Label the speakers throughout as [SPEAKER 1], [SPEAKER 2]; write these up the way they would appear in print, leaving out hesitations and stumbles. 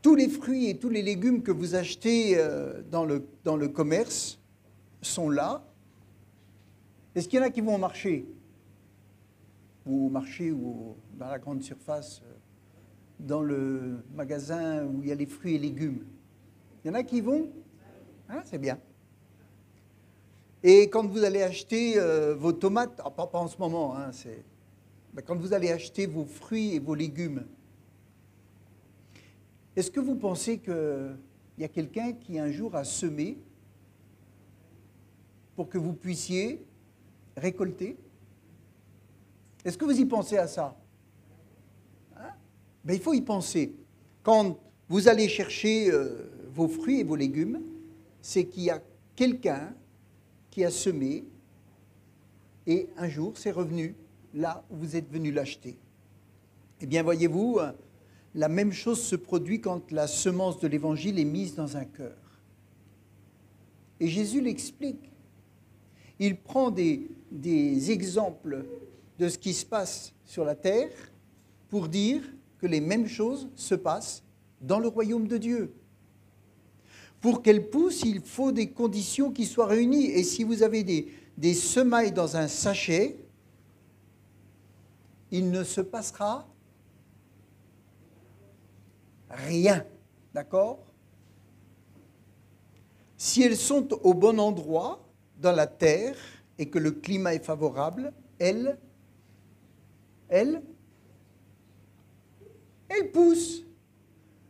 [SPEAKER 1] Tous les fruits et tous les légumes que vous achetez dans le commerce sont là. Est-ce qu'il y en a qui vont au marché? Ou au marché ou dans la grande surface, dans le magasin où il y a les fruits et légumes? Il y en a qui y vont? Ah, c'est bien. Et quand vous allez acheter vos tomates, pas en ce moment, hein, quand vous allez acheter vos fruits et vos légumes, est-ce que vous pensez qu'il y a quelqu'un qui un jour a semé pour que vous puissiez récolter? Est-ce que vous y pensez à ça? Hein? Ben, il faut y penser. Quand vous allez chercher vos fruits et vos légumes, c'est qu'il y a quelqu'un qui a semé et un jour c'est revenu là où vous êtes venu l'acheter. Eh bien, voyez-vous, la même chose se produit quand la semence de l'Évangile est mise dans un cœur. Et Jésus l'explique. Il prend des exemples de ce qui se passe sur la terre pour dire que les mêmes choses se passent dans le royaume de Dieu. Pour qu'elles poussent, il faut des conditions qui soient réunies. Et si vous avez des semailles dans un sachet, il ne se passera rien. D'accord? Si elles sont au bon endroit, dans la terre, et que le climat est favorable, elles poussent.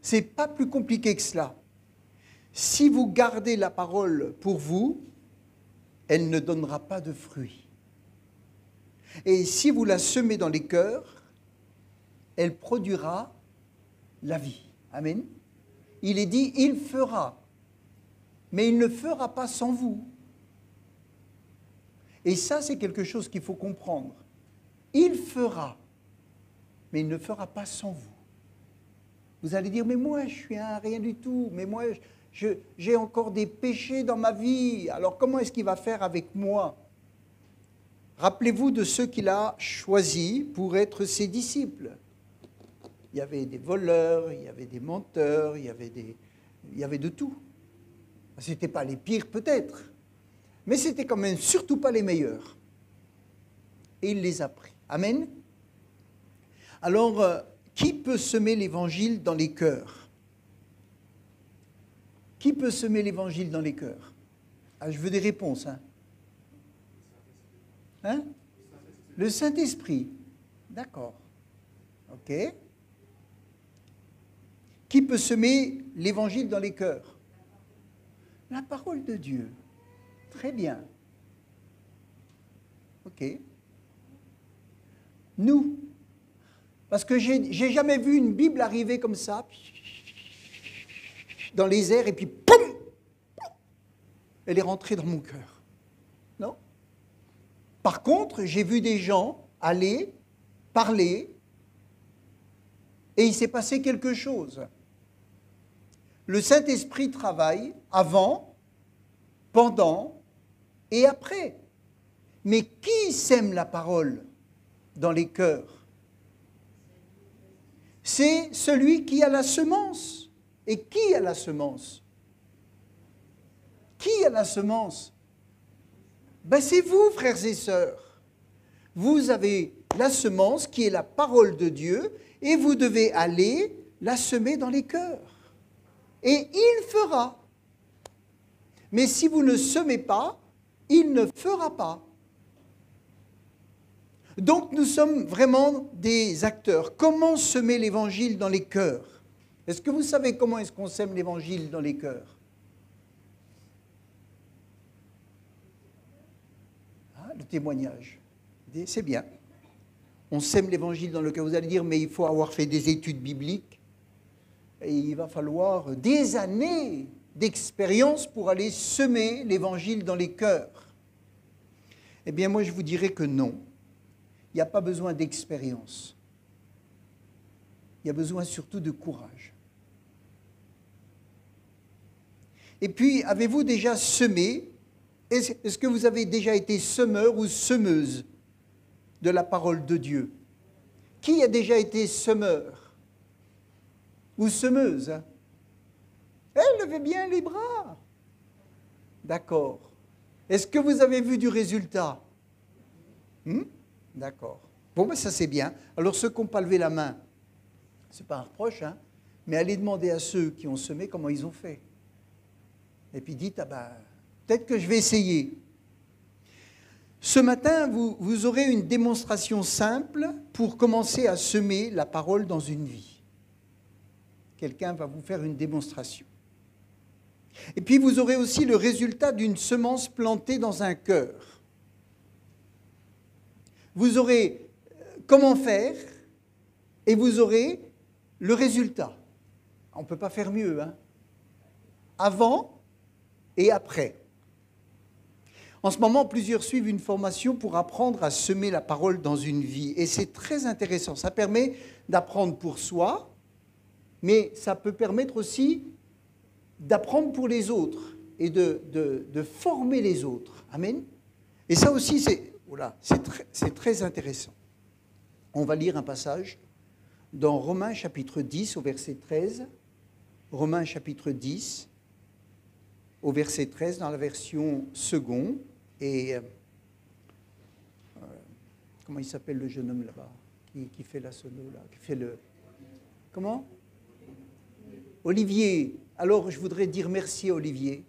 [SPEAKER 1] C'est pas plus compliqué que cela. Si vous gardez la parole pour vous, elle ne donnera pas de fruits. Et si vous la semez dans les cœurs, elle produira la vie. Amen. Il est dit, il fera, mais il ne fera pas sans vous. Et ça, c'est quelque chose qu'il faut comprendre. Il fera, mais il ne fera pas sans vous. Vous allez dire, mais moi, je suis un rien du tout, mais moi, j'ai encore des péchés dans ma vie, alors comment est-ce qu'il va faire avec moi? Rappelez-vous de ceux qu'il a choisis pour être ses disciples. Il y avait des voleurs, il y avait des menteurs, il y avait de tout. Ce n'étaient pas les pires peut-être, mais ce n'étaient quand même surtout pas les meilleurs. Et il les a pris. Amen. Alors, qui peut semer l'évangile dans les cœurs? Qui peut semer l'évangile dans les cœurs? Ah, je veux des réponses. Hein? Le Saint-Esprit. D'accord. Ok. Qui peut semer l'évangile dans les cœurs? La parole de Dieu. Très bien. Ok. Nous. Parce que j'ai jamais vu une Bible arriver comme ça, dans les airs, et puis poum, elle est rentrée dans mon cœur. Non? Par contre, j'ai vu des gens aller, parler, et il s'est passé quelque chose. Le Saint-Esprit travaille avant, pendant et après. Mais qui sème la parole dans les cœurs? C'est celui qui a la semence. Et qui a la semence? Qui a la semence? Ben c'est vous, frères et sœurs. Vous avez la semence qui est la parole de Dieu et vous devez aller la semer dans les cœurs. Et il fera. Mais si vous ne semez pas, il ne fera pas. Donc nous sommes vraiment des acteurs. Comment semer l'évangile dans les cœurs? Est-ce que vous savez comment est-ce qu'on sème l'évangile dans les cœurs? Ah, le témoignage. C'est bien. On sème l'évangile dans le cœur. Vous allez dire, mais il faut avoir fait des études bibliques. Et il va falloir des années d'expérience pour aller semer l'évangile dans les cœurs. Eh bien, moi, je vous dirais que non. Il n'y a pas besoin d'expérience. Il y a besoin surtout de courage. Et puis, avez-vous déjà semé? Est-ce que vous avez déjà été semeur ou semeuse de la parole de Dieu? Qui a déjà été semeur ou semeuse? levez bien les bras. D'accord. Est-ce que vous avez vu du résultat? D'accord. Bon, ben ça c'est bien. Alors ceux qui n'ont pas levé la main, ce n'est pas un reproche, hein, mais allez demander à ceux qui ont semé comment ils ont fait. Et puis dites, ah ben, peut-être que je vais essayer. Ce matin, vous aurez une démonstration simple pour commencer à semer la parole dans une vie. Quelqu'un va vous faire une démonstration. Et puis vous aurez aussi le résultat d'une semence plantée dans un cœur. Vous aurez comment faire et vous aurez le résultat. On ne peut pas faire mieux, hein? Avant et après. En ce moment, plusieurs suivent une formation pour apprendre à semer la parole dans une vie. Et c'est très intéressant. Ça permet d'apprendre pour soi, mais ça peut permettre aussi d'apprendre pour les autres et de former les autres. Amen. Et ça aussi, c'est très intéressant. On va lire un passage dans Romains chapitre 10 au verset 13. Romains chapitre 10 au verset 13 dans la version seconde. Et comment il s'appelle le jeune homme là-bas qui fait la sono là, qui fait le... Comment? Olivier. Alors je voudrais dire merci à Olivier,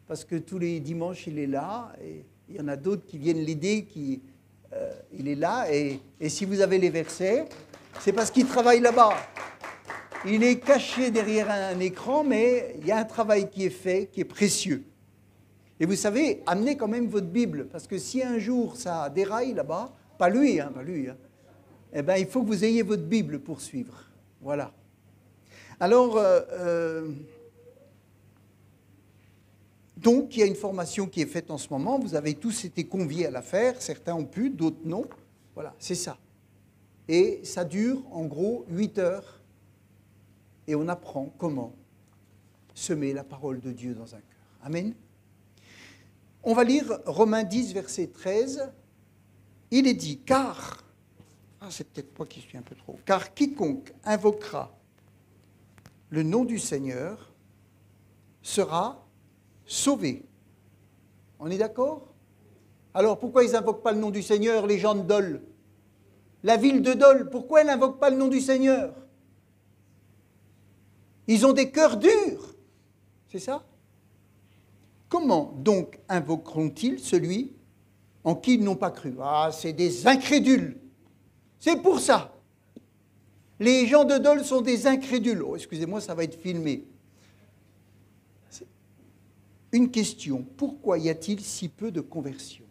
[SPEAKER 1] parce que tous les dimanches il est là, et il y en a d'autres qui viennent l'aider, il est là, et si vous avez les versets, c'est parce qu'il travaille là-bas. Il est caché derrière un écran, mais il y a un travail qui est fait, qui est précieux. Et vous savez, amenez quand même votre Bible, parce que si un jour ça déraille là-bas, pas lui, eh bien il faut que vous ayez votre Bible pour suivre. Voilà. Alors, donc, il y a une formation qui est faite en ce moment. Vous avez tous été conviés à la faire. Certains ont pu, d'autres non. Voilà, c'est ça. Et ça dure en gros 8 heures. Et on apprend comment semer la parole de Dieu dans un cœur. Amen. On va lire Romains 10, verset 13. Il est dit, car, c'est peut-être moi qui suis un peu trop, car quiconque invoquera le nom du Seigneur sera sauvé. On est d'accord? Alors pourquoi ils n'invoquent pas le nom du Seigneur, les gens de Dole? La ville de Dole, pourquoi elle n'invoque pas le nom du Seigneur? Ils ont des cœurs durs. C'est ça? Comment donc invoqueront-ils celui en qui ils n'ont pas cru? Ah, c'est des incrédules. C'est pour ça. Les gens de Dole sont des incrédules. Oh, excusez-moi, ça va être filmé. Une question. Pourquoi y a-t-il si peu de conversions?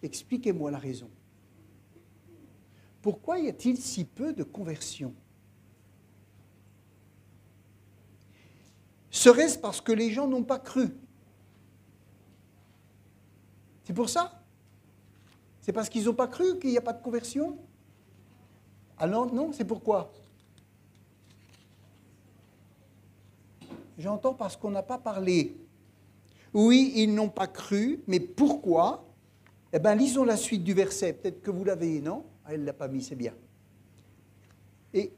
[SPEAKER 1] Expliquez-moi la raison. Pourquoi y a-t-il si peu de conversions? Serait-ce parce que les gens n'ont pas cru? C'est pour ça? C'est parce qu'ils n'ont pas cru qu'il n'y a pas de conversion? Alors non, c'est pourquoi? J'entends parce qu'on n'a pas parlé. Oui, ils n'ont pas cru, mais pourquoi? Eh bien, lisons la suite du verset. Peut-être que vous l'avez, non? Ah, elle ne l'a pas mis, c'est bien. Et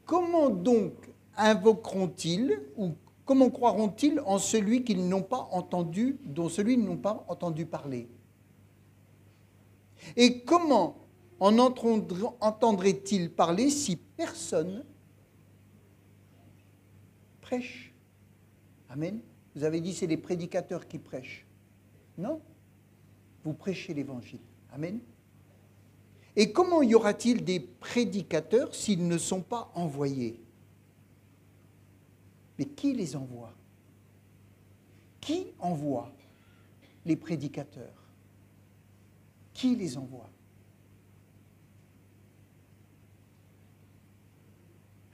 [SPEAKER 1] comment donc invoqueront-ils ou comment croiront-ils en celui qu'ils n'ont pas entendu, dont celui qu'ils n'ont pas entendu parler? Et comment en entendraient-ils parler si personne prêche? Amen. Vous avez dit c'est les prédicateurs qui prêchent. Non, vous prêchez l'évangile. Amen. Et comment y aura-t-il des prédicateurs s'ils ne sont pas envoyés? Mais qui les envoie? Qui envoie les prédicateurs? Qui les envoie?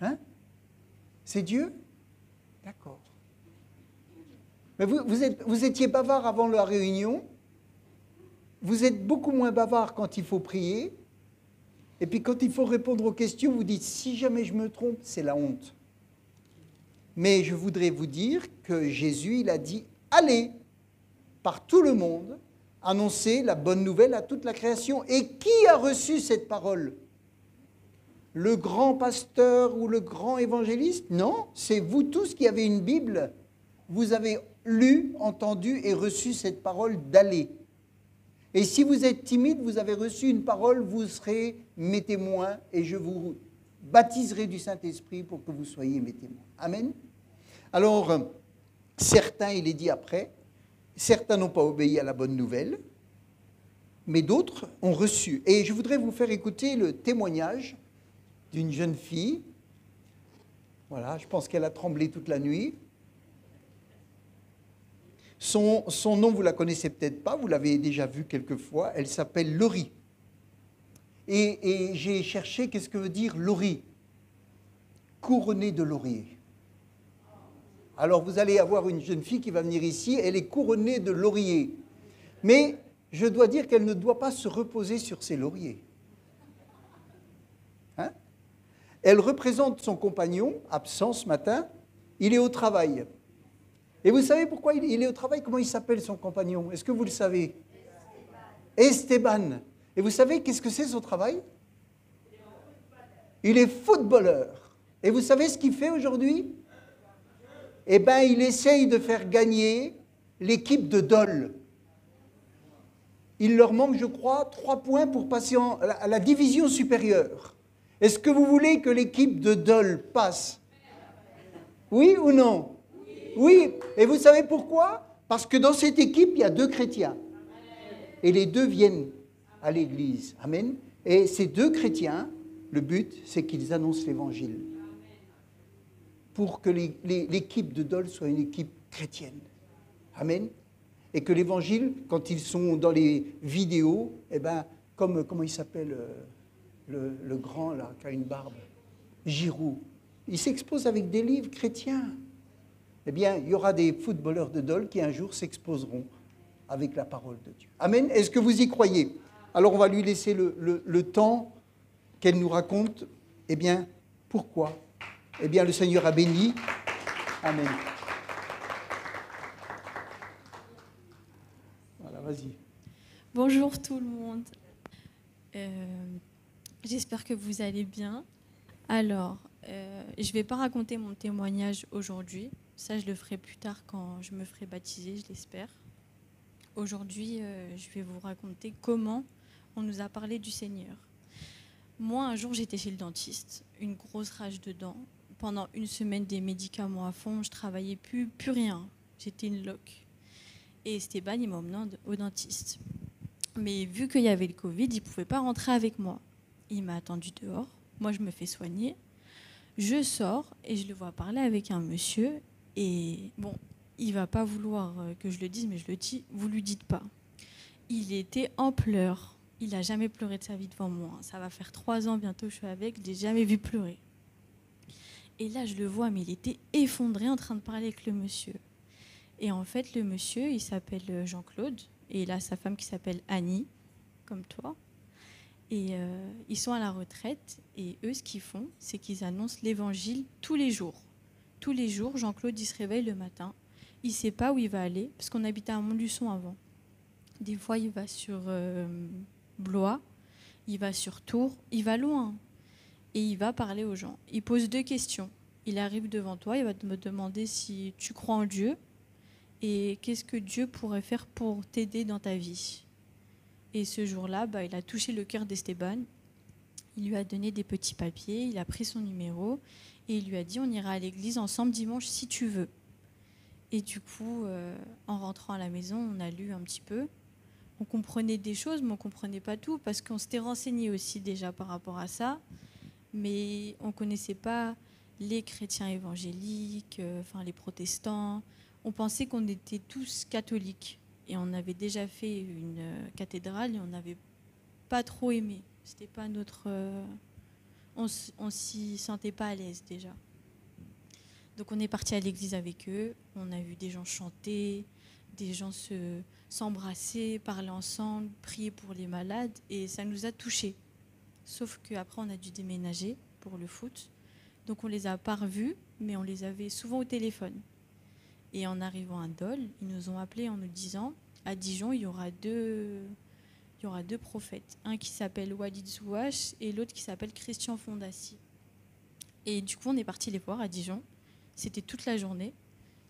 [SPEAKER 1] Hein? C'est Dieu? D'accord. Mais vous étiez bavard avant la réunion. Vous êtes beaucoup moins bavard quand il faut prier. Et puis quand il faut répondre aux questions, vous dites, si jamais je me trompe, c'est la honte. Mais je voudrais vous dire que Jésus, il a dit, allez par tout le monde, annoncer la bonne nouvelle à toute la création. Et qui a reçu cette parole? le grand pasteur ou le grand évangéliste. Non, c'est vous tous qui avez une Bible. Vous avez lu, entendu et reçu cette parole d'aller. Et si vous êtes timide, vous avez reçu une parole, vous serez mes témoins et je vous baptiserai du Saint-Esprit pour que vous soyez mes témoins. Amen. Alors, certains, il est dit après, certains n'ont pas obéi à la bonne nouvelle, mais d'autres ont reçu. Et je voudrais vous faire écouter le témoignage d'une jeune fille. Voilà, je pense qu'elle a tremblé toute la nuit. Son nom, vous ne la connaissez peut-être pas, vous l'avez déjà vu quelques fois. Elle s'appelle Laurie. Et j'ai cherché, qu'est-ce que veut dire Laurie? Couronnée de laurier. Alors vous allez avoir une jeune fille qui va venir ici, elle est couronnée de laurier. Mais je dois dire qu'elle ne doit pas se reposer sur ses lauriers. Hein? Elle représente son compagnon, absent ce matin, il est au travail. Et vous savez pourquoi il est au travail? Comment il s'appelle son compagnon? Est-ce que vous le savez? Esteban. Et vous savez qu'est-ce que c'est son travail? Il est footballeur. Et vous savez ce qu'il fait aujourd'hui? Eh bien, il essaye de faire gagner l'équipe de Dole. Il leur manque, je crois, 3 points pour passer à la division supérieure. Est-ce que vous voulez que l'équipe de Dole passe? Oui ou non? Oui. Et vous savez pourquoi? Parce que dans cette équipe, il y a 2 chrétiens. Et les 2 viennent à l'église. Amen. Et ces 2 chrétiens, le but, c'est qu'ils annoncent l'évangile. Pour que l'équipe de Dole soit une équipe chrétienne. Amen. Et que l'évangile, quand ils sont dans les vidéos, eh ben, comment il s'appelle le grand là, qui a une barbe? Giroud. Il s'expose avec des livres chrétiens. Eh bien, il y aura des footballeurs de Dole qui un jour s'exposeront avec la parole de Dieu. Amen. Est-ce que vous y croyez? Alors on va lui laisser le temps qu'elle nous raconte. Eh bien, pourquoi? Eh bien, le Seigneur a béni. Amen. Voilà, vas-y.
[SPEAKER 2] Bonjour tout le monde. J'espère que vous allez bien. Alors, je ne vais pas raconter mon témoignage aujourd'hui. Ça, je le ferai plus tard quand je me ferai baptiser, je l'espère. Aujourd'hui, je vais vous raconter comment on nous a parlé du Seigneur. Moi, un jour, j'étais chez le dentiste, une grosse rage de dents. Pendant 1 semaine, des médicaments à fond, je travaillais plus rien. J'étais une loque. Et Esteban, il m'a emmené au dentiste. Mais vu qu'il y avait le Covid, il ne pouvait pas rentrer avec moi. Il m'a attendu dehors. Moi, je me fais soigner. Je sors et je le vois parler avec un monsieur. Et bon, il ne va pas vouloir que je le dise, mais je le dis, vous ne lui dites pas. Il était en pleurs. Il n'a jamais pleuré de sa vie devant moi. Ça va faire 3 ans bientôt que je suis avec, je ne l'ai jamais vu pleurer. Et là, je le vois, mais il était effondré en train de parler avec le monsieur. Et en fait, le monsieur, il s'appelle Jean-Claude, et il a sa femme qui s'appelle Annie, comme toi. Et ils sont à la retraite, et eux, ce qu'ils font, c'est qu'ils annoncent l'évangile tous les jours. Tous les jours, Jean-Claude, il se réveille le matin. Il ne sait pas où il va aller, parce qu'on habitait à Montluçon avant. Des fois, il va sur Blois, il va sur Tours, il va loin. Et il va parler aux gens. Il pose 2 questions. Il arrive devant toi, il va me demander si tu crois en Dieu et qu'est-ce que Dieu pourrait faire pour t'aider dans ta vie. Et ce jour-là, il a touché le cœur d'Esteban. Il lui a donné des petits papiers, il a pris son numéro et il lui a dit on ira à l'église ensemble dimanche si tu veux. Et du coup, en rentrant à la maison, on a lu un petit peu. On comprenait des choses, mais on ne comprenait pas tout parce qu'on s'était renseigné aussi déjà par rapport à ça. Mais on ne connaissait pas les chrétiens évangéliques, les protestants. On pensait qu'on était tous catholiques. Et on avait déjà fait une cathédrale et on n'avait pas trop aimé. C'était pas notre... on s'y sentait pas à l'aise déjà. Donc on est parti à l'église avec eux. On a vu des gens chanter, des gens s'embrasser, parler ensemble, prier pour les malades. Et ça nous a touchés. Sauf qu'après, on a dû déménager pour le foot. Donc, on ne les a pas revus, mais on les avait souvent au téléphone. Et en arrivant à Dole, ils nous ont appelés en nous disant, à Dijon, il y aura il y aura 2 prophètes. Un qui s'appelle Walid Zouache et l'autre qui s'appelle Christian Fondassi. Et du coup, on est parti les voir à Dijon. C'était toute la journée.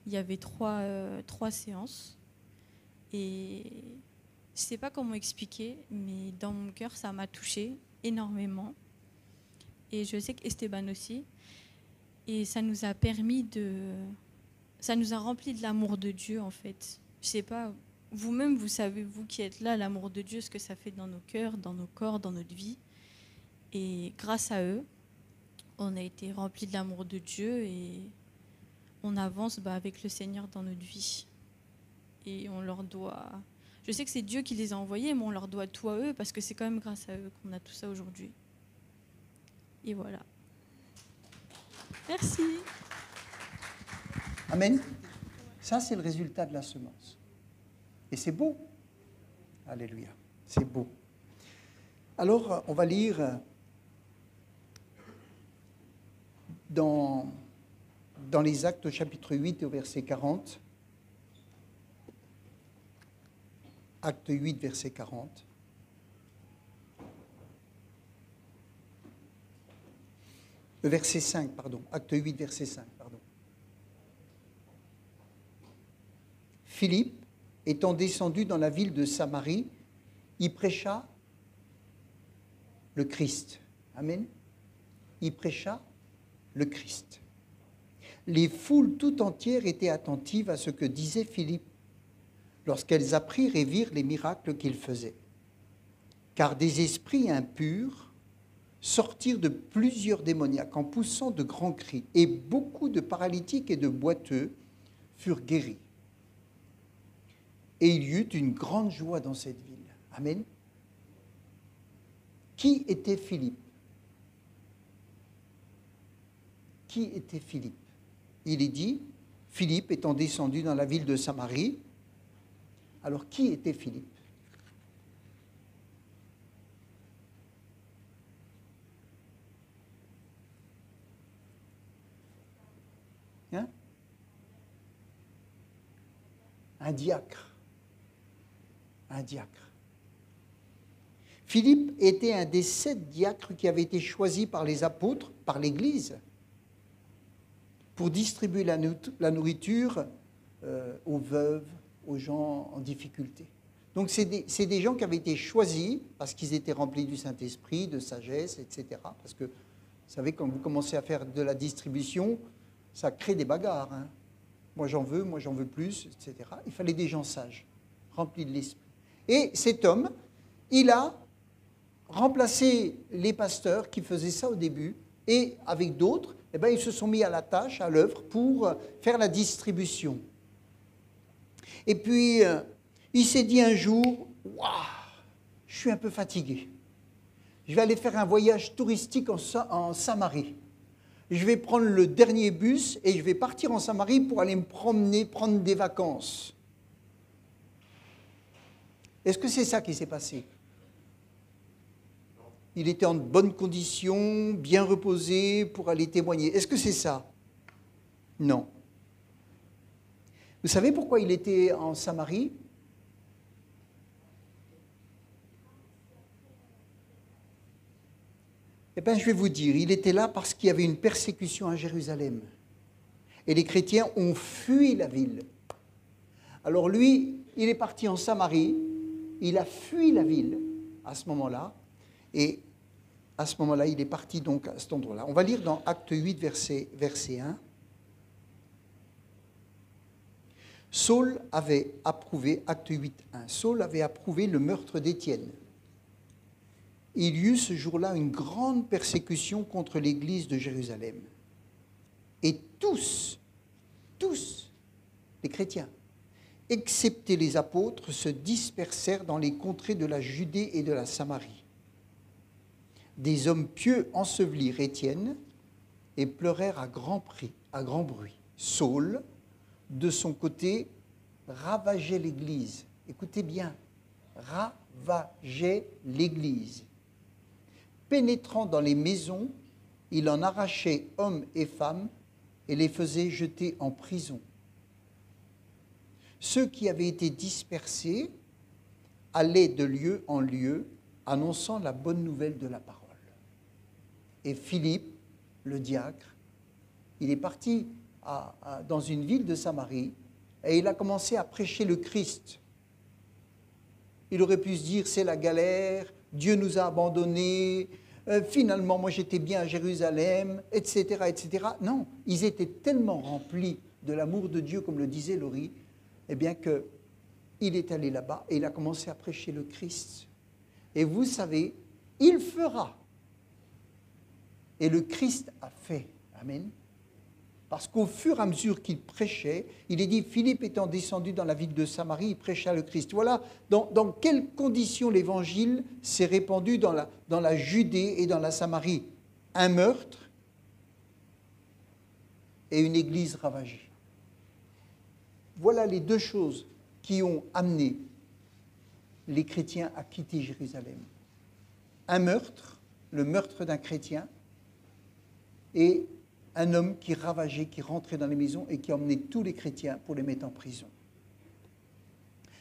[SPEAKER 2] Il y avait 3 séances. Et je ne sais pas comment expliquer, mais dans mon cœur, ça m'a touchée énormément. Et je sais qu'Esteban aussi. Et ça nous a permis ça nous a rempli de l'amour de Dieu, en fait. Je ne sais pas, vous-même, vous savez, vous qui êtes là, l'amour de Dieu, ce que ça fait dans nos cœurs, dans nos corps, dans notre vie. Et grâce à eux, on a été remplis de l'amour de Dieu et on avance avec le Seigneur dans notre vie. Et on leur doit... Je sais que c'est Dieu qui les a envoyés, mais on leur doit tout à eux parce que c'est quand même grâce à eux qu'on a tout ça aujourd'hui. Et voilà. Merci.
[SPEAKER 1] Amen. Ça, c'est le résultat de la semence. Et c'est beau. Alléluia. C'est beau. Alors, on va lire dans les Actes au chapitre 8 et au verset 40. Acte 8, verset 40. Verset 5, pardon. Acte 8, verset 5, pardon. Philippe, étant descendu dans la ville de Samarie, y prêcha le Christ. Amen. Y prêcha le Christ. Les foules tout entières étaient attentives à ce que disait Philippe lorsqu'elles apprirent et virent les miracles qu'il faisait. Car des esprits impurs sortirent de plusieurs démoniaques en poussant de grands cris, et beaucoup de paralytiques et de boiteux furent guéris. Et il y eut une grande joie dans cette ville. Amen. Qui était Philippe? Qui était Philippe? Il est dit, Philippe étant descendu dans la ville de Samarie. Alors, qui était Philippe? Hein? Un diacre. Un diacre. Philippe était un des 7 diacres qui avaient été choisis par les apôtres, par l'Église, pour distribuer la nourriture aux veuves, aux gens en difficulté. Donc c'est des gens qui avaient été choisis parce qu'ils étaient remplis du Saint-Esprit, de sagesse, etc. Parce que, vous savez, quand vous commencez à faire de la distribution, ça crée des bagarres. Hein. Moi j'en veux plus, etc. Il fallait des gens sages, remplis de l'Esprit. Et cet homme, il a remplacé les pasteurs qui faisaient ça au début, et avec d'autres, eh bien, ils se sont mis à la tâche, à l'œuvre, pour faire la distribution. Et puis, il s'est dit un jour, « Waouh, je suis un peu fatigué. Je vais aller faire un voyage touristique en Samarie. Je vais prendre le dernier bus et je vais partir en Samarie pour aller me promener, prendre des vacances. » Est-ce que c'est ça qui s'est passé? Il était en bonne condition, bien reposé pour aller témoigner. Est-ce que c'est ça? Non. Vous savez pourquoi il était en Samarie? Eh bien, je vais vous dire, il était là parce qu'il y avait une persécution à Jérusalem. Et les chrétiens ont fui la ville. Alors lui, il est parti en Samarie, il a fui la ville à ce moment-là, et à ce moment-là, il est parti donc à cet endroit-là. On va lire dans Acte 8, verset 1. Saul avait approuvé, Acte 8, 1, Saul avait approuvé le meurtre d'Étienne. Il y eut ce jour-là une grande persécution contre l'église de Jérusalem. Et tous, les chrétiens, excepté les apôtres, se dispersèrent dans les contrées de la Judée et de la Samarie. Des hommes pieux ensevelirent Étienne et pleurèrent à grand bruit. Saul, de son côté, ravageait l'église. Écoutez bien, ravageait l'église. Pénétrant dans les maisons, il en arrachait hommes et femmes et les faisait jeter en prison. Ceux qui avaient été dispersés allait de lieu en lieu, annonçant la bonne nouvelle de la parole. Et Philippe, le diacre, il est parti dans une ville de Samarie et il a commencé à prêcher le Christ. Il aurait pu se dire, c'est la galère, Dieu nous a abandonnés, finalement, moi j'étais bien à Jérusalem, etc., etc. Non, ils étaient tellement remplis de l'amour de Dieu, comme le disait Laurie, eh bien qu'il est allé là-bas et il a commencé à prêcher le Christ. Et vous savez, il fera. Et le Christ a fait. Amen. Parce qu'au fur et à mesure qu'il prêchait, il est dit, Philippe étant descendu dans la ville de Samarie, il prêcha le Christ. Voilà dans quelles conditions l'évangile s'est répandu dans la Judée et dans la Samarie. Un meurtre et une église ravagée. Voilà les deux choses qui ont amené les chrétiens à quitter Jérusalem. Un meurtre, le meurtre d'un chrétien, et un homme qui ravageait, qui rentrait dans les maisons et qui emmenait tous les chrétiens pour les mettre en prison.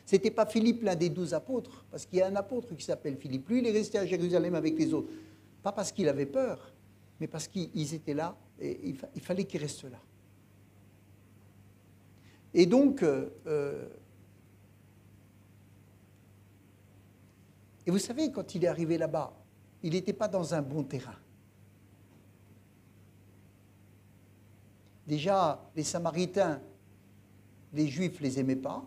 [SPEAKER 1] Ce n'était pas Philippe, l'un des 12 apôtres, parce qu'il y a un apôtre qui s'appelle Philippe. Lui, il est resté à Jérusalem avec les autres. Pas parce qu'il avait peur, mais parce qu'ils étaient là et il fallait qu'ils restent là. Et donc, et vous savez, quand il est arrivé là-bas, il n'était pas dans un bon terrain. Déjà, les Samaritains, les Juifs ne les aimaient pas,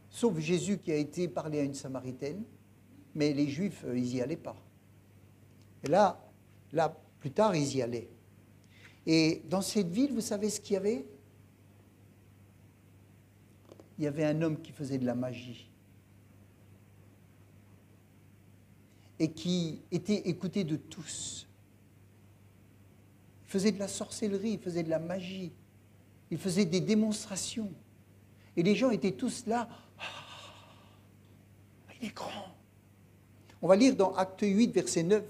[SPEAKER 1] sauf Jésus qui a été parlé à une Samaritaine, mais les Juifs, ils n'y allaient pas. Et là, plus tard, ils y allaient. Et dans cette ville, vous savez ce qu'il y avait ? Il y avait un homme qui faisait de la magie et qui était écouté de tous. Il faisait de la sorcellerie, il faisait de la magie, il faisait des démonstrations. Et les gens étaient tous là. Ah, il est grand. On va lire dans Acte 8, verset 9.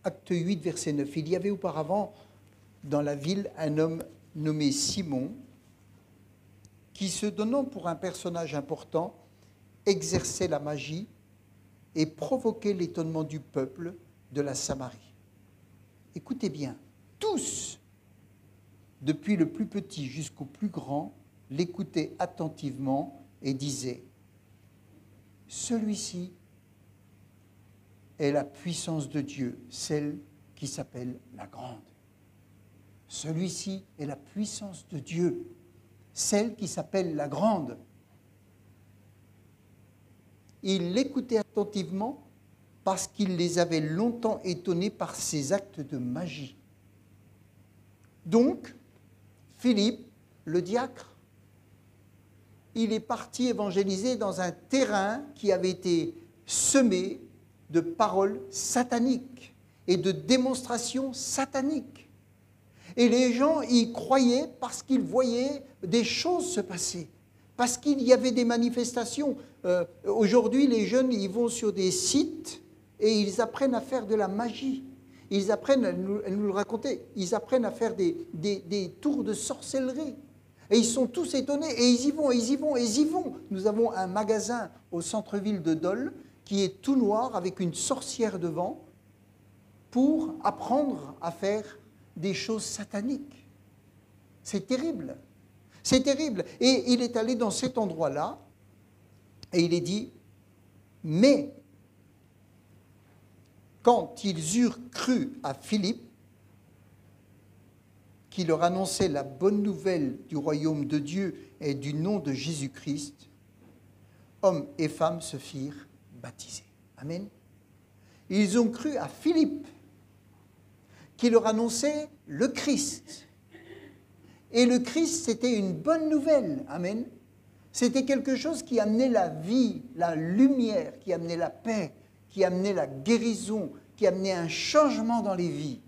[SPEAKER 1] Acte 8, verset 9, il y avait auparavant dans la ville un homme nommé Simon qui, se donnant pour un personnage important, exerçait la magie et provoquait l'étonnement du peuple de la Samarie. Écoutez bien, tous, depuis le plus petit jusqu'au plus grand, l'écoutaient attentivement et disaient « Celui-ci est la puissance de Dieu, celle qui s'appelle la grande. Celui-ci est la puissance de Dieu, celle qui s'appelle la grande. » Ils l'écoutaient attentivement parce qu'il les avait longtemps étonnés par ses actes de magie. Donc, Philippe, le diacre, il est parti évangéliser dans un terrain qui avait été semé de paroles sataniques et de démonstrations sataniques. Et les gens y croyaient parce qu'ils voyaient des choses se passer, parce qu'il y avait des manifestations. Aujourd'hui, les jeunes, ils vont sur des sites et ils apprennent à faire de la magie. Ils apprennent, elle nous le racontait, ils apprennent à faire des tours de sorcellerie. Et ils sont tous étonnés, et ils y vont, ils y vont, ils y vont. Nous avons un magasin au centre-ville de Dole qui est tout noir avec une sorcière devant pour apprendre à faire des choses sataniques. C'est terrible. C'est terrible. Et il est allé dans cet endroit-là et il est dit, mais quand ils eurent cru à Philippe, qui leur annonçait la bonne nouvelle du royaume de Dieu et du nom de Jésus-Christ, hommes et femmes se firent baptiser. Amen. Ils ont cru à Philippe, qui leur annonçait le Christ. Et le Christ, c'était une bonne nouvelle. Amen. C'était quelque chose qui amenait la vie, la lumière, qui amenait la paix, qui amenait la guérison, qui amenait un changement dans les vies.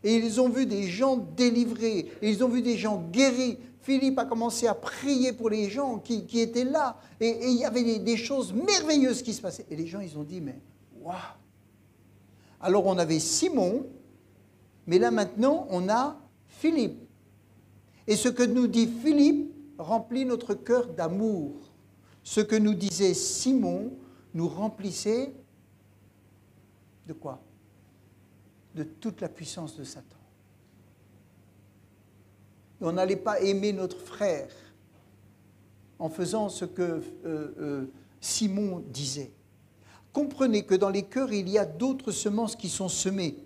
[SPEAKER 1] Et ils ont vu des gens délivrés, et ils ont vu des gens guéris. Philippe a commencé à prier pour les gens qui étaient là. Et il y avait des choses merveilleuses qui se passaient. Et les gens, ils ont dit, mais waouh! Alors on avait Simon, mais là maintenant, on a Philippe. Et ce que nous dit Philippe remplit notre cœur d'amour. ce que nous disait Simon nous remplissait de quoi? De toute la puissance de Satan. Et on n'allait pas aimer notre frère en faisant ce que Simon disait. Comprenez que dans les cœurs, il y a d'autres semences qui sont semées.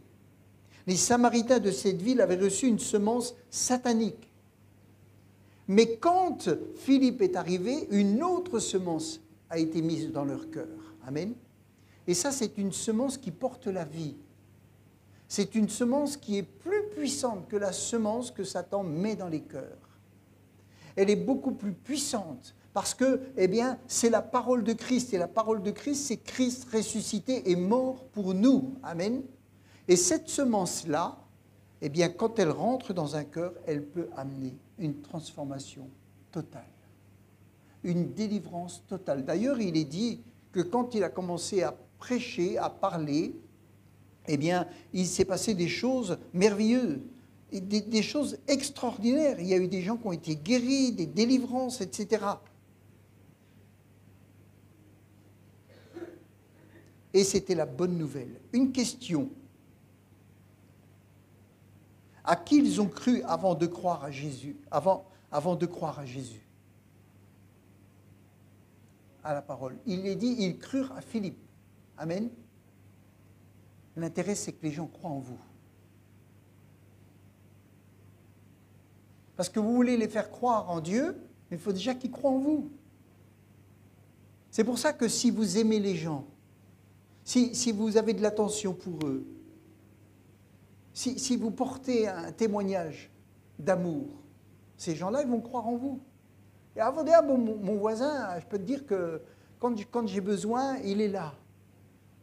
[SPEAKER 1] Les Samaritains de cette ville avaient reçu une semence satanique. Mais quand Philippe est arrivé, une autre semence a été mise dans leur cœur. Amen. Et ça, c'est une semence qui porte la vie. C'est une semence qui est plus puissante que la semence que Satan met dans les cœurs. Elle est beaucoup plus puissante parce que, eh bien, c'est la parole de Christ. Et la parole de Christ, c'est Christ ressuscité et mort pour nous. Amen. Et cette semence-là, eh bien, quand elle rentre dans un cœur, elle peut amener une transformation totale, une délivrance totale. D'ailleurs, il est dit que quand il a commencé à prêcher, à parler, eh bien, il s'est passé des choses merveilleuses, des choses extraordinaires. Il y a eu des gens qui ont été guéris, des délivrances, etc. Et c'était la bonne nouvelle. Une question. À qui ils ont cru avant de croire à Jésus, avant de croire à Jésus? À la parole. Il est dit, ils crurent à Philippe. Amen. L'intérêt, c'est que les gens croient en vous. Parce que vous voulez les faire croire en Dieu, mais il faut déjà qu'ils croient en vous. C'est pour ça que si vous aimez les gens, si vous avez de l'attention pour eux, si vous portez un témoignage d'amour, ces gens-là, ils vont croire en vous. Et avant de dire, mon voisin, je peux te dire que quand j'ai besoin, il est là.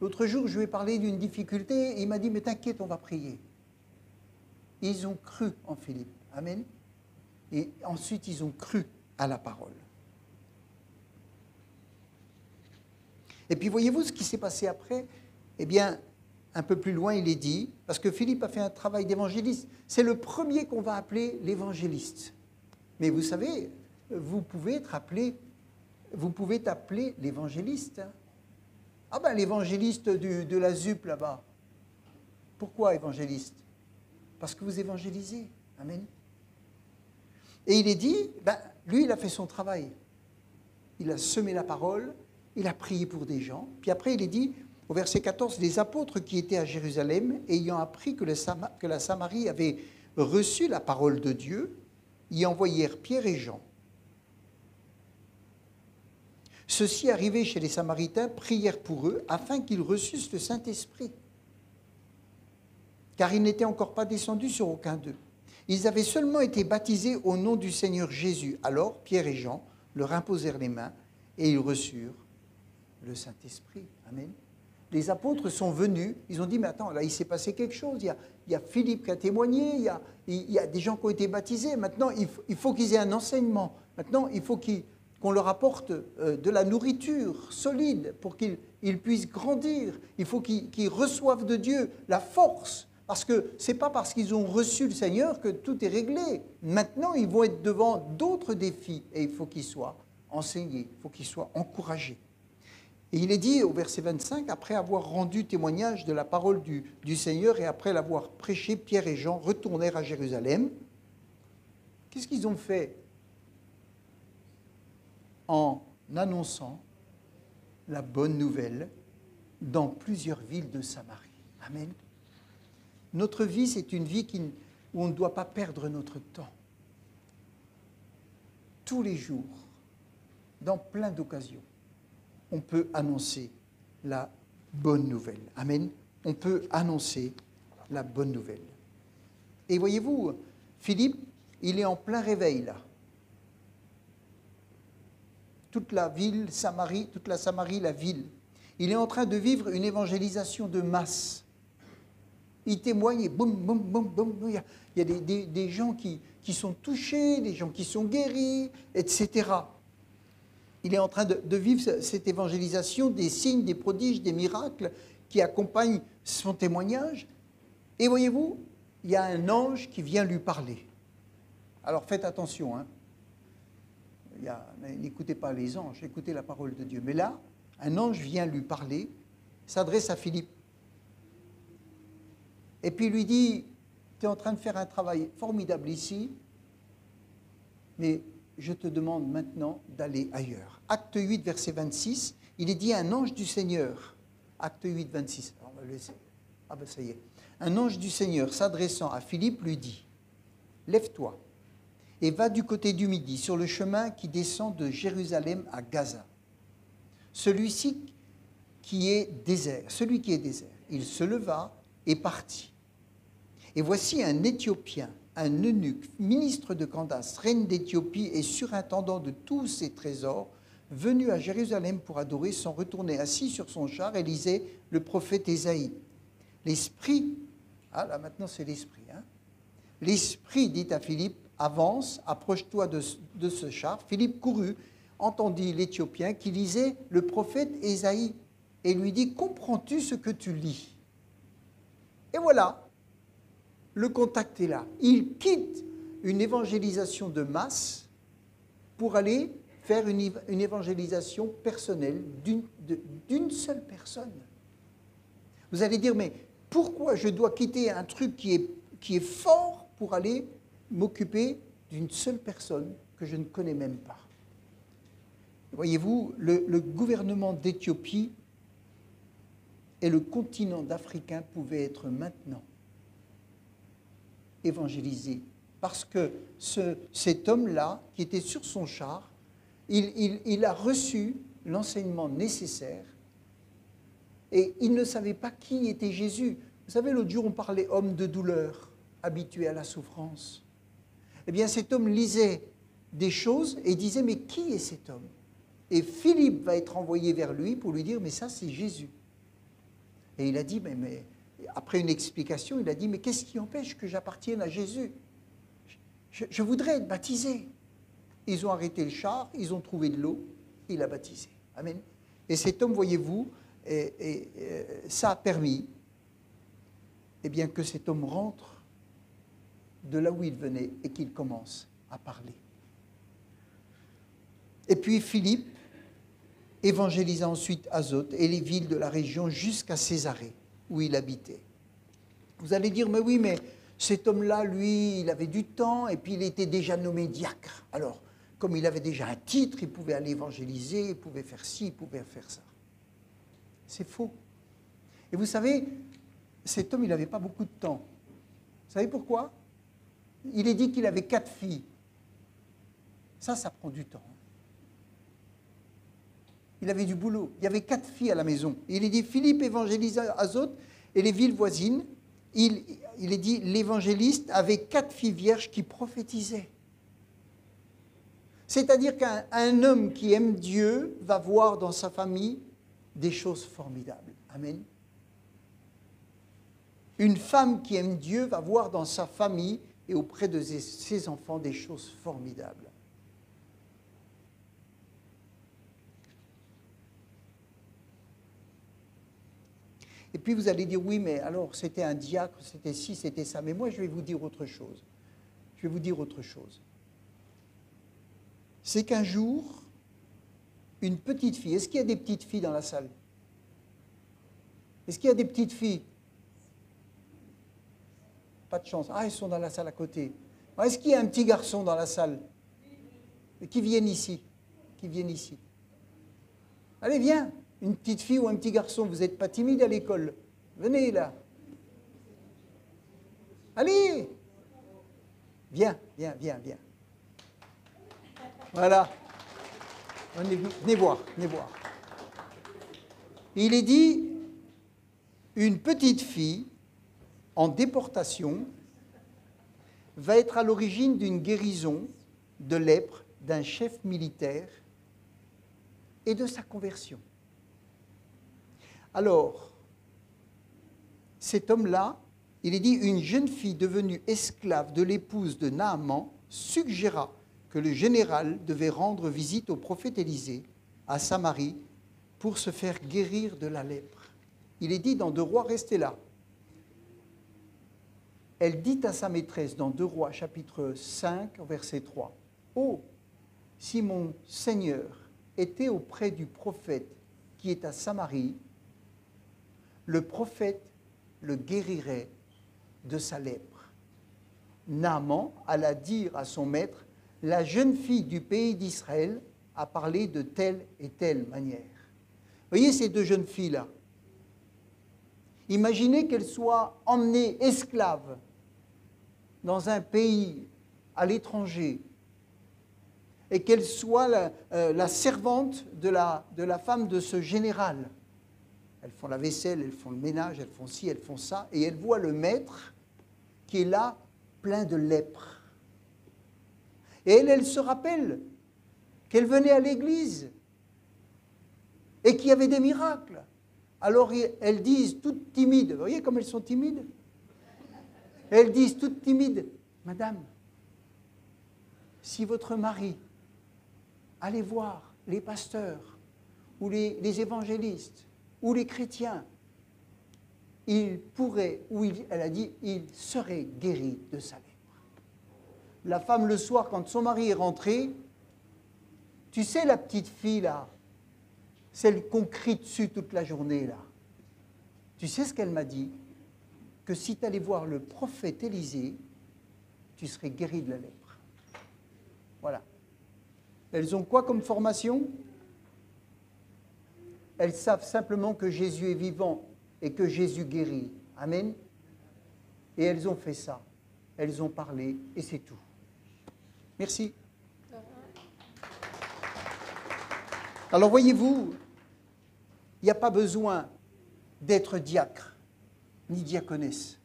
[SPEAKER 1] L'autre jour, je lui ai parlé d'une difficulté, et il m'a dit, mais t'inquiète, on va prier. Ils ont cru en Philippe. Amen. Et ensuite, ils ont cru à la parole. Et puis, voyez-vous ce qui s'est passé après? Eh bien, un peu plus loin, il est dit, parce que Philippe a fait un travail d'évangéliste. C'est le premier qu'on va appeler l'évangéliste. Mais vous savez, vous pouvez t'appeler l'évangéliste. Hein. Ah ben, l'évangéliste de la ZUP là-bas. Pourquoi évangéliste? Parce que vous évangélisez. Amen. Et il est dit, ben, lui, il a fait son travail. Il a semé la parole, il a prié pour des gens. Puis après, il est dit, au verset 14, les apôtres qui étaient à Jérusalem, ayant appris que la Samarie avait reçu la parole de Dieu, y envoyèrent Pierre et Jean. Ceux-ci, arrivés chez les Samaritains, prièrent pour eux afin qu'ils reçussent le Saint-Esprit, car il n'était encore pas descendu sur aucun d'eux. Ils avaient seulement été baptisés au nom du Seigneur Jésus. Alors Pierre et Jean leur imposèrent les mains et ils reçurent le Saint-Esprit. Amen. Les apôtres sont venus, ils ont dit, mais attends, là il s'est passé quelque chose, il y a Philippe qui a témoigné, il y a des gens qui ont été baptisés, maintenant il faut qu'ils aient un enseignement, maintenant il faut qu'on leur apporte de la nourriture solide pour qu'ils puissent grandir, il faut qu'ils reçoivent de Dieu la force, parce que ce n'est pas parce qu'ils ont reçu le Seigneur que tout est réglé. Maintenant ils vont être devant d'autres défis et il faut qu'ils soient enseignés, il faut qu'ils soient encouragés. Et il est dit au verset 25, après avoir rendu témoignage de la parole du Seigneur et après l'avoir prêché, Pierre et Jean retournèrent à Jérusalem. Qu'est-ce qu'ils ont fait? En annonçant la bonne nouvelle dans plusieurs villes de Samarie. Amen. Notre vie, c'est une vie où on ne doit pas perdre notre temps. Tous les jours, dans plein d'occasions, on peut annoncer la bonne nouvelle. Amen. On peut annoncer la bonne nouvelle. Et voyez-vous, Philippe, il est en plein réveil là. Toute la ville, Samarie, toute la Samarie, la ville. Il est en train de vivre une évangélisation de masse. Il témoigne et boum, boum, boum, boum. Il y a des gens qui sont touchés, des gens qui sont guéris, etc. Il est en train de vivre cette évangélisation, des signes, des prodiges, des miracles qui accompagnent son témoignage. Et voyez-vous, il y a un ange qui vient lui parler. Alors faites attention, hein. n'écoutez pas les anges, écoutez la parole de Dieu. Mais là, un ange vient lui parler, s'adresse à Philippe. Et puis il lui dit, tu es en train de faire un travail formidable ici, mais je te demande maintenant d'aller ailleurs. Acte 8, verset 26, il est dit un ange du Seigneur. Acte 8, 26. Alors, on va le laisser. Ah ben ça y est. Un ange du Seigneur s'adressant à Philippe lui dit, lève-toi et va du côté du midi sur le chemin qui descend de Jérusalem à Gaza. Celui qui est désert. Il se leva et partit. Et voici un Éthiopien, un eunuque, ministre de Candace, reine d'Éthiopie et surintendant de tous ses trésors, venu à Jérusalem pour adorer, s'en retournait assis sur son char et lisait le prophète Ésaïe. L'esprit, là maintenant c'est l'esprit, l'esprit dit à Philippe, avance, approche-toi de ce char. Philippe courut, entendit l'Éthiopien qui lisait le prophète Ésaïe et lui dit, comprends-tu ce que tu lis? Et voilà, le contact est là. Il quitte une évangélisation de masse pour aller faire une évangélisation personnelle d'une seule personne. Vous allez dire, mais pourquoi je dois quitter un truc qui est fort pour aller m'occuper d'une seule personne que je ne connais même pas? Voyez-vous, le gouvernement d'Éthiopie et le continent africain pouvaient être maintenant évangélisés. Parce que cet homme-là, qui était sur son char, il a reçu l'enseignement nécessaire et il ne savait pas qui était Jésus. Vous savez, l'autre jour, on parlait homme de douleur, habitué à la souffrance. Eh bien, cet homme lisait des choses et disait, mais qui est cet homme? Et Philippe va être envoyé vers lui pour lui dire, mais ça, c'est Jésus. Et il a dit, mais après une explication, il a dit, mais qu'est-ce qui empêche que j'appartienne à Jésus? Je voudrais être baptisé. Ils ont arrêté le char, ils ont trouvé de l'eau, il a baptisé. Amen. Et cet homme, voyez-vous, ça a permis bien, que cet homme rentre de là où il venait et qu'il commence à parler. Et puis Philippe évangélisa ensuite Azote et les villes de la région jusqu'à Césarée, où il habitait. Vous allez dire, mais oui, mais cet homme-là, lui, il avait du temps et puis il était déjà nommé diacre. Alors, comme il avait déjà un titre, il pouvait aller évangéliser, il pouvait faire ci, il pouvait faire ça. C'est faux. Et vous savez, cet homme, il n'avait pas beaucoup de temps. Vous savez pourquoi? Il est dit qu'il avait 4 filles. Ça prend du temps. Il avait du boulot. Il y avait 4 filles à la maison. Et il est dit, Philippe évangélisa Azote et les villes voisines. Il est dit, l'évangéliste avait 4 filles vierges qui prophétisaient. C'est-à-dire qu'un homme qui aime Dieu va voir dans sa famille des choses formidables. Amen. Une femme qui aime Dieu va voir dans sa famille et auprès de ses enfants des choses formidables. Et puis vous allez dire, oui, mais alors c'était un diacre, c'était ci, c'était ça. Mais moi, je vais vous dire autre chose. C'est qu'un jour, une petite fille, est-ce qu'il y a des petites filles dans la salle? Est-ce qu'il y a des petites filles? Pas de chance. Ah, elles sont dans la salle à côté. Est-ce qu'il y a un petit garçon dans la salle? Qui viennent ici? Allez, viens. Une petite fille ou un petit garçon, vous n'êtes pas timide à l'école. Venez là. Allez. Viens. Voilà. Venez voir. Il est dit, une petite fille en déportation va être à l'origine d'une guérison de lèpre d'un chef militaire et de sa conversion. Alors, cet homme-là, il est dit, une jeune fille devenue esclave de l'épouse de Naaman suggéra que le général devait rendre visite au prophète Élisée à Samarie pour se faire guérir de la lèpre. Il est dit dans 2 Rois, restez là. Elle dit à sa maîtresse dans 2 Rois, chapitre 5, verset 3, « Oh, si mon Seigneur était auprès du prophète qui est à Samarie, le prophète le guérirait de sa lèpre. Naaman alla dire à son maître, la jeune fille du pays d'Israël a parlé de telle et telle manière. Voyez ces deux jeunes filles-là. Imaginez qu'elles soient emmenées esclaves dans un pays à l'étranger et qu'elles soient la servante de la femme de ce général. Elles font la vaisselle, elles font le ménage, elles font ci, elles font ça, et elles voient le maître qui est là, plein de lèpre. Et elles se rappellent qu'elles venaient à l'église et qu'il y avait des miracles. Alors elles disent, toutes timides, vous voyez comme elles sont timides? Elles disent toutes timides, Madame, si votre mari allait voir les pasteurs ou les évangélistes ou les chrétiens, il pourrait, elle a dit, il serait guéri de sa lèpre. La femme, le soir, quand son mari est rentré, tu sais la petite fille là, celle qu'on crie dessus toute la journée là, tu sais ce qu'elle m'a dit? Que si tu allais voir le prophète Élisée, tu serais guéri de la lèpre. Voilà. Elles ont quoi comme formation? Elles savent simplement que Jésus est vivant et que Jésus guérit. Amen. Et elles ont fait ça. Elles ont parlé et c'est tout. Merci. Alors voyez-vous, il n'y a pas besoin d'être diacre ni diaconesse.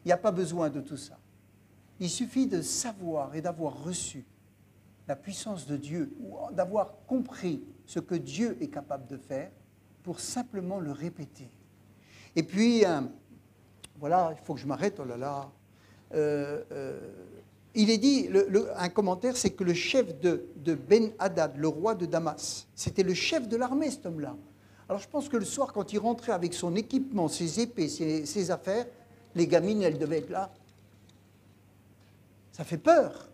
[SPEAKER 1] Il n'y a pas besoin de tout ça. Il suffit de savoir et d'avoir reçu la puissance de Dieu, ou d'avoir compris ce que Dieu est capable de faire pour simplement le répéter. Et puis, voilà, il faut que je m'arrête, oh là là. Il est dit, un commentaire, c'est que le chef de Ben-Hadad, le roi de Damas, c'était le chef de l'armée, cet homme-là. Alors je pense que le soir, quand il rentrait avec son équipement, ses épées, ses affaires, les gamines, elles devaient être là. Ça fait peur.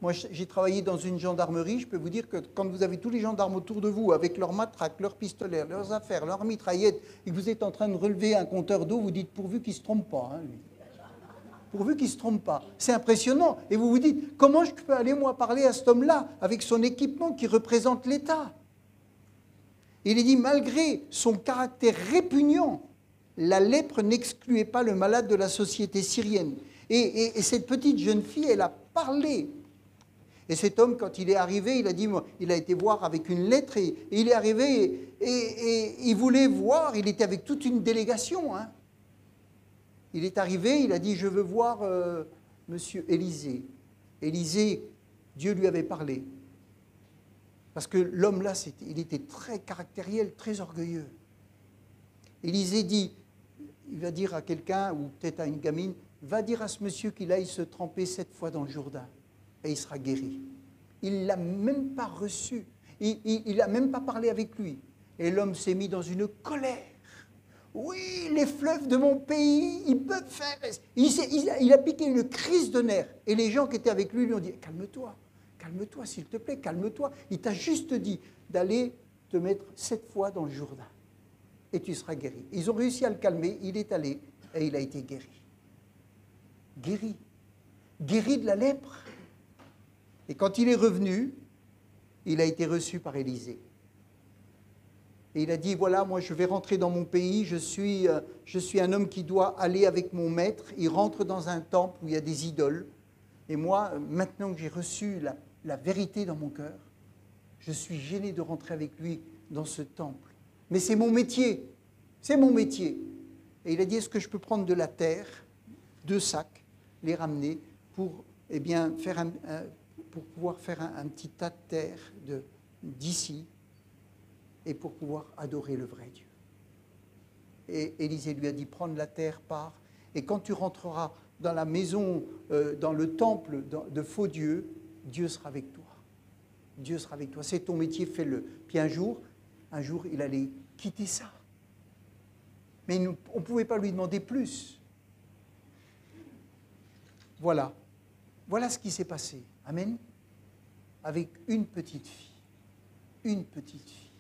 [SPEAKER 1] Moi, j'ai travaillé dans une gendarmerie, je peux vous dire que quand vous avez tous les gendarmes autour de vous, avec leurs matraques, leurs pistolets, leurs affaires, leurs mitraillettes, et que vous êtes en train de relever un compteur d'eau, vous dites pourvu qu'il ne se trompe pas, hein, lui. Pourvu qu'il ne se trompe pas. C'est impressionnant. Et vous vous dites, comment je peux aller, moi, parler à cet homme-là, avec son équipement qui représente l'État? Il est dit, malgré son caractère répugnant, la lèpre n'excluait pas le malade de la société syrienne. Et cette petite jeune fille, elle a parlé. Et cet homme, quand il est arrivé, il a dit, il a été voir avec une lettre, et il est arrivé, et il voulait voir, il était avec toute une délégation. Hein. Il est arrivé, il a dit, je veux voir monsieur Élisée. Élisée, Dieu lui avait parlé. Parce que l'homme là, il était très caractériel, très orgueilleux. Élisée dit, il va dire à quelqu'un, ou peut-être à une gamine, va dire à ce monsieur qu'il aille se tremper 7 fois dans le Jourdain, et il sera guéri. Il ne l'a même pas reçu, il n'a même pas parlé avec lui. Et l'homme s'est mis dans une colère. Oui, les fleuves de mon pays, ils peuvent faire... Il a piqué une crise de nerfs. Et les gens qui étaient avec lui lui ont dit, calme-toi. Calme-toi, s'il te plaît, calme-toi. Il t'a juste dit d'aller te mettre 7 fois dans le Jourdain. Et tu seras guéri. Ils ont réussi à le calmer, il est allé et il a été guéri. Guéri. Guéri de la lèpre. Et quand il est revenu, il a été reçu par Élisée. Et il a dit, voilà, moi je vais rentrer dans mon pays, je suis un homme qui doit aller avec mon maître. Il rentre dans un temple où il y a des idoles. Et moi, maintenant que j'ai reçu la vérité dans mon cœur, je suis gêné de rentrer avec lui dans ce temple. Mais c'est mon métier, c'est mon métier. Et il a dit, est-ce que je peux prendre de la terre, 2 sacs, les ramener pour, pour pouvoir faire un petit tas de terre d'ici et pour pouvoir adorer le vrai Dieu. Et Élisée lui a dit, prends de la terre, pars, et quand tu rentreras dans la maison, dans le temple de faux dieux, Dieu sera avec toi. Dieu sera avec toi. C'est ton métier, fais-le. Puis un jour, il allait quitter ça. Mais on ne pouvait pas lui demander plus. Voilà. Voilà ce qui s'est passé. Amen. avec une petite fille. Une petite fille.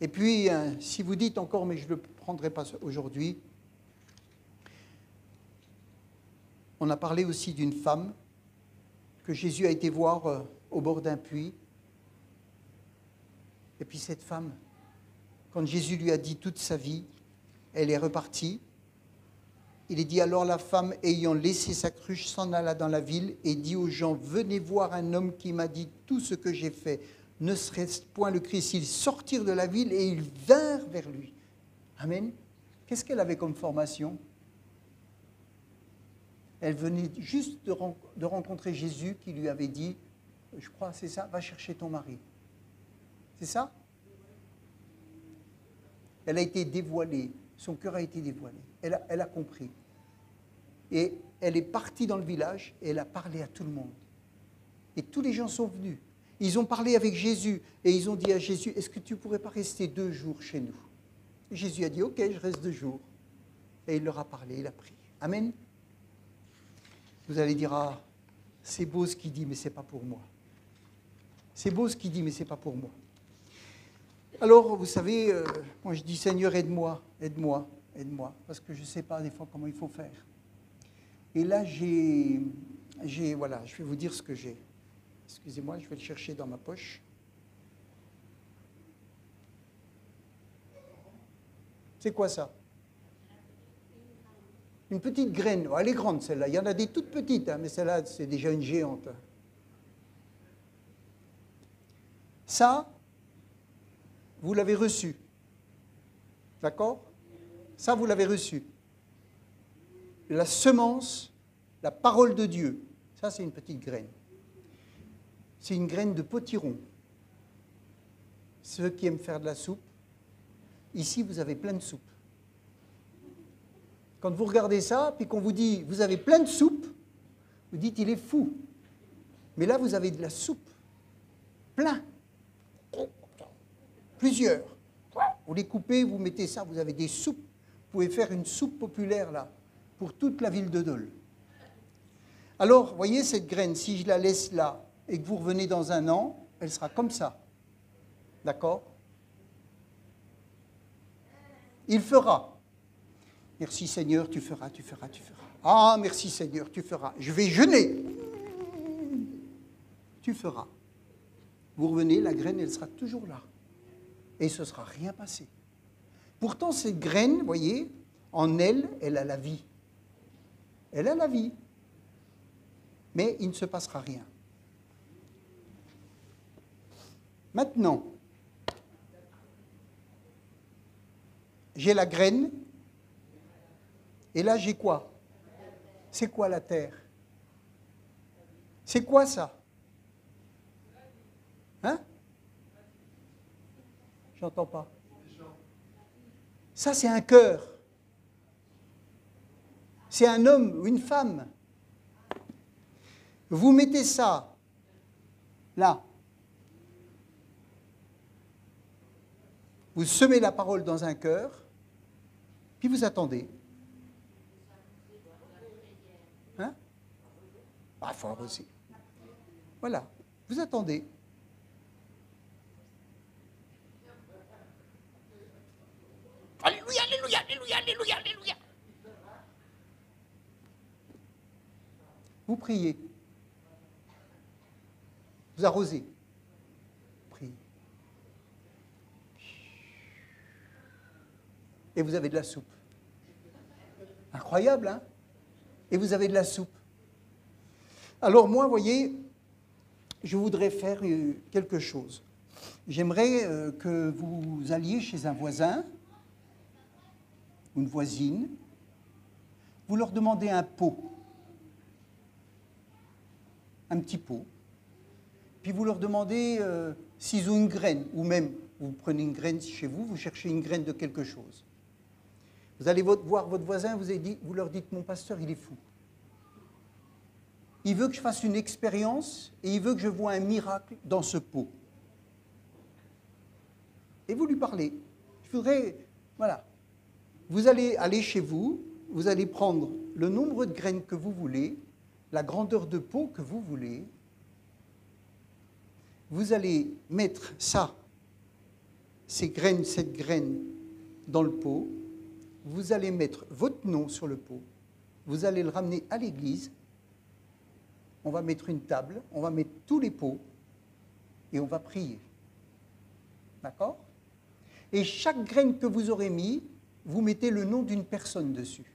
[SPEAKER 1] Et puis, si vous dites encore, mais je ne le prendrai pas aujourd'hui, on a parlé aussi d'une femme que Jésus a été voir au bord d'un puits. Et puis cette femme, quand Jésus lui a dit toute sa vie, elle est repartie. Il est dit, alors la femme, ayant laissé sa cruche, s'en alla dans la ville et dit aux gens, venez voir un homme qui m'a dit tout ce que j'ai fait. Ne serait-ce point le Christ? Ils sortirent de la ville et ils vinrent vers lui. Amen. Qu'est-ce qu'elle avait comme formation? Elle venait juste de rencontrer Jésus qui lui avait dit, je crois, c'est ça, va chercher ton mari. C'est ça? Elle a été dévoilée, son cœur a été dévoilé, elle a compris. Et elle est partie dans le village et elle a parlé à tout le monde. Et tous les gens sont venus. Ils ont parlé avec Jésus et ils ont dit à Jésus, est-ce que tu ne pourrais pas rester 2 jours chez nous? Et Jésus a dit, ok, je reste 2 jours. Et il leur a parlé, il a prié. Amen. Vous allez dire, ah, c'est beau ce qu'il dit, mais ce n'est pas pour moi. C'est beau ce qu'il dit, mais ce n'est pas pour moi. Alors, vous savez, moi je dis, Seigneur, aide-moi, aide-moi, aide-moi, parce que je ne sais pas des fois comment il faut faire. Et là, voilà, je vais vous dire ce que j'ai. Excusez-moi, je vais le chercher dans ma poche. C'est quoi ça? Une petite graine. Oh, elle est grande celle-là. Il y en a des toutes petites, hein, mais celle-là, c'est déjà une géante. Ça, vous l'avez reçu. D'accord? Ça, vous l'avez reçu. La semence, la parole de Dieu. Ça, c'est une petite graine. C'est une graine de potiron. Ceux qui aiment faire de la soupe, ici, vous avez plein de soupe. Quand vous regardez ça, puis qu'on vous dit, vous avez plein de soupe, vous dites, il est fou. Mais là, vous avez de la soupe. Plein. Plusieurs. Vous les coupez, vous mettez ça, vous avez des soupes. Vous pouvez faire une soupe populaire, là, pour toute la ville de Dole. Alors, voyez cette graine, si je la laisse là, et que vous revenez dans 1 an, elle sera comme ça. D'accord? Il fera. Merci Seigneur, tu feras, tu feras, tu feras. Ah, merci Seigneur, tu feras. Je vais jeûner. Tu feras. Vous revenez, la graine, elle sera toujours là. Et ce ne sera rien passé. Pourtant, cette graine, vous voyez, en elle, elle a la vie. Elle a la vie. Mais il ne se passera rien. Maintenant, j'ai la graine. Et là, j'ai quoi? C'est quoi la terre? C'est quoi ça? Hein? J'entends pas. Ça, c'est un cœur. C'est un homme ou une femme. Vous mettez ça là. Vous semez la parole dans un cœur, puis vous attendez. Hein? Ah, il faut arroser. Voilà, vous attendez. Alléluia, alléluia, alléluia, alléluia, alléluia. Vous priez. Vous arrosez. Priez. Et vous avez de la soupe. Incroyable, hein? Et vous avez de la soupe. Alors moi, vous voyez, je voudrais faire quelque chose. J'aimerais que vous alliez chez un voisin, une voisine, vous leur demandez un pot, un petit pot, puis vous leur demandez s'ils ont une graine, ou même vous prenez une graine chez vous, vous cherchez une graine de quelque chose. Vous allez voir votre voisin, vous leur dites, mon pasteur, il est fou. Il veut que je fasse une expérience et il veut que je voie un miracle dans ce pot. Et vous lui parlez. Je voudrais, voilà. Vous allez aller chez vous, vous allez prendre le nombre de graines que vous voulez, la grandeur de pot que vous voulez, vous allez mettre ça, cette graine dans le pot. Vous allez mettre votre nom sur le pot. Vous allez le ramener à l'église. On va mettre une table, on va mettre tous les pots et on va prier. D'accord? Et chaque graine que vous aurez mis, vous mettez le nom d'une personne dessus.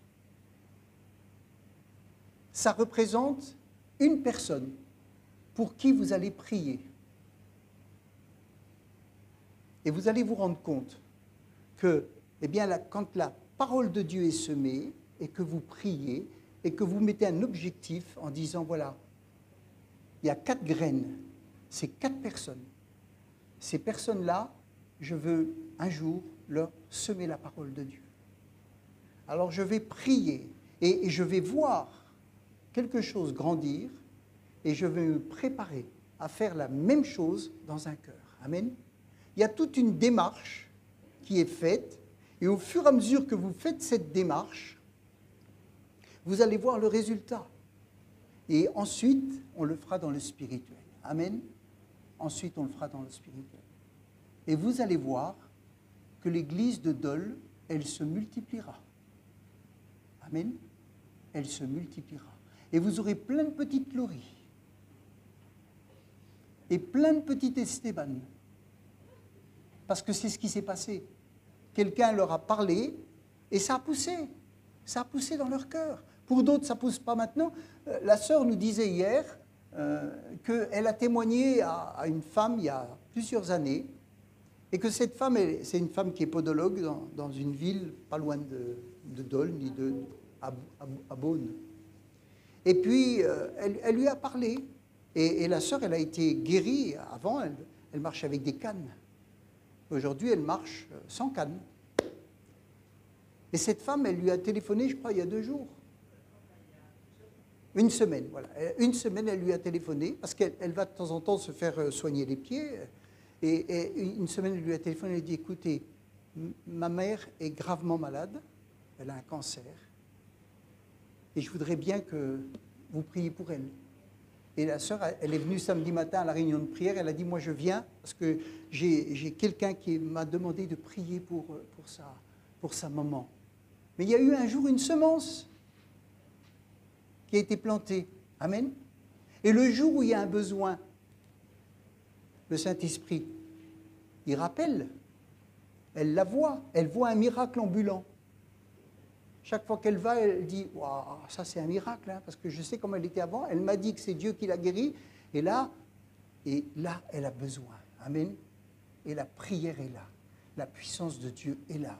[SPEAKER 1] Ça représente une personne pour qui vous allez prier. Et vous allez vous rendre compte que, eh bien, quand la parole de Dieu est semée et que vous priez et que vous mettez un objectif en disant, voilà, il y a 4 graines, c'est 4 personnes. Ces personnes-là, je veux un jour leur semer la parole de Dieu. Alors je vais prier et je vais voir quelque chose grandir et je vais me préparer à faire la même chose dans un cœur. Amen. Il y a toute une démarche qui est faite et au fur et à mesure que vous faites cette démarche, vous allez voir le résultat. Et ensuite, on le fera dans le spirituel. Amen. Ensuite, on le fera dans le spirituel. Et vous allez voir que l'église de Dole, elle se multipliera. Amen. Elle se multipliera. Et vous aurez plein de petites Laurie. Et plein de petites Esteban. Parce que c'est ce qui s'est passé. Quelqu'un leur a parlé et ça a poussé. Ça a poussé dans leur cœur. Pour d'autres, ça ne pousse pas maintenant. La sœur nous disait hier qu'elle a témoigné à une femme il y a plusieurs années et que cette femme, c'est une femme qui est podologue dans une ville pas loin de Dole, ni à Beaune. Et puis, elle lui a parlé. Et la sœur, elle a été guérie. Avant, elle marchait avec des cannes. Aujourd'hui, elle marche sans canne. Et cette femme, elle lui a téléphoné, je crois, il y a 2 jours. Une semaine, voilà. Une semaine, elle lui a téléphoné, parce qu'elle va de temps en temps se faire soigner les pieds. Et une semaine, elle lui a téléphoné, elle a dit, écoutez, ma mère est gravement malade, elle a un cancer, et je voudrais bien que vous priez pour elle. Et la sœur, elle est venue samedi matin à la réunion de prière, elle a dit, moi je viens, parce que j'ai quelqu'un qui m'a demandé de prier pour sa maman. Mais il y a eu un jour une semence qui a été plantée. Amen. Et le jour où il y a un besoin, le Saint-Esprit, il rappelle, elle la voit, elle voit un miracle ambulant. Chaque fois qu'elle va, elle dit « Waouh, ça c'est un miracle, hein, parce que je sais comment elle était avant. Elle m'a dit que c'est Dieu qui l'a guérie. » Et là, elle a besoin. Amen. Et la prière est là. La puissance de Dieu est là.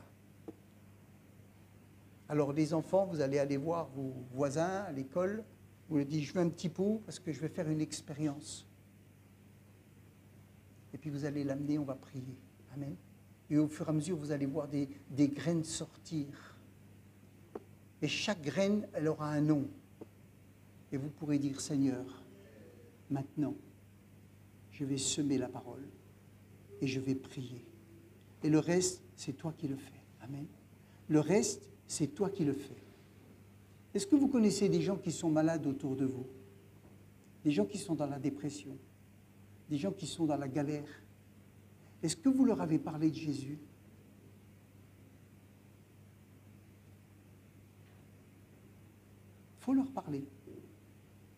[SPEAKER 1] Alors les enfants, vous allez aller voir vos voisins à l'école. Vous leur dites « Je veux un petit pot parce que je vais faire une expérience. » Et puis vous allez l'amener, on va prier. Amen. Et au fur et à mesure, vous allez voir des graines sortir. Et chaque graine, elle aura un nom. Et vous pourrez dire, Seigneur, maintenant, je vais semer la parole et je vais prier. Et le reste, c'est toi qui le fais. Amen. Le reste, c'est toi qui le fais. Est-ce que vous connaissez des gens qui sont malades autour de vous? Des gens qui sont dans la dépression? Des gens qui sont dans la galère? Est-ce que vous leur avez parlé de Jésus? Il faut leur parler.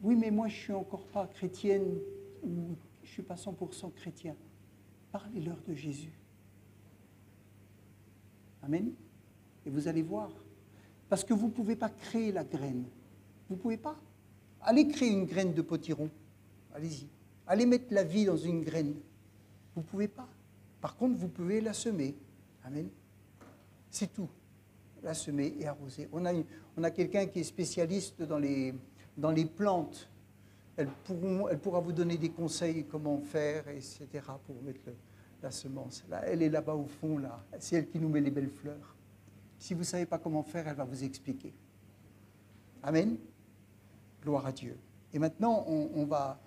[SPEAKER 1] Oui, mais moi, je ne suis encore pas chrétienne ou je ne suis pas 100% chrétien. Parlez-leur de Jésus. Amen. Et vous allez voir. Parce que vous ne pouvez pas créer la graine. Vous ne pouvez pas. Allez créer une graine de potiron. Allez-y. Allez mettre la vie dans une graine. Vous ne pouvez pas. Par contre, vous pouvez la semer. Amen. C'est tout. La semer et arroser. On a quelqu'un qui est spécialiste dans les plantes. Elle pourra vous donner des conseils, comment faire, etc., pour mettre la semence. Là, elle est là-bas au fond, là. C'est elle qui nous met les belles fleurs. Si vous ne savez pas comment faire, elle va vous expliquer. Amen. Gloire à Dieu. Et maintenant, on va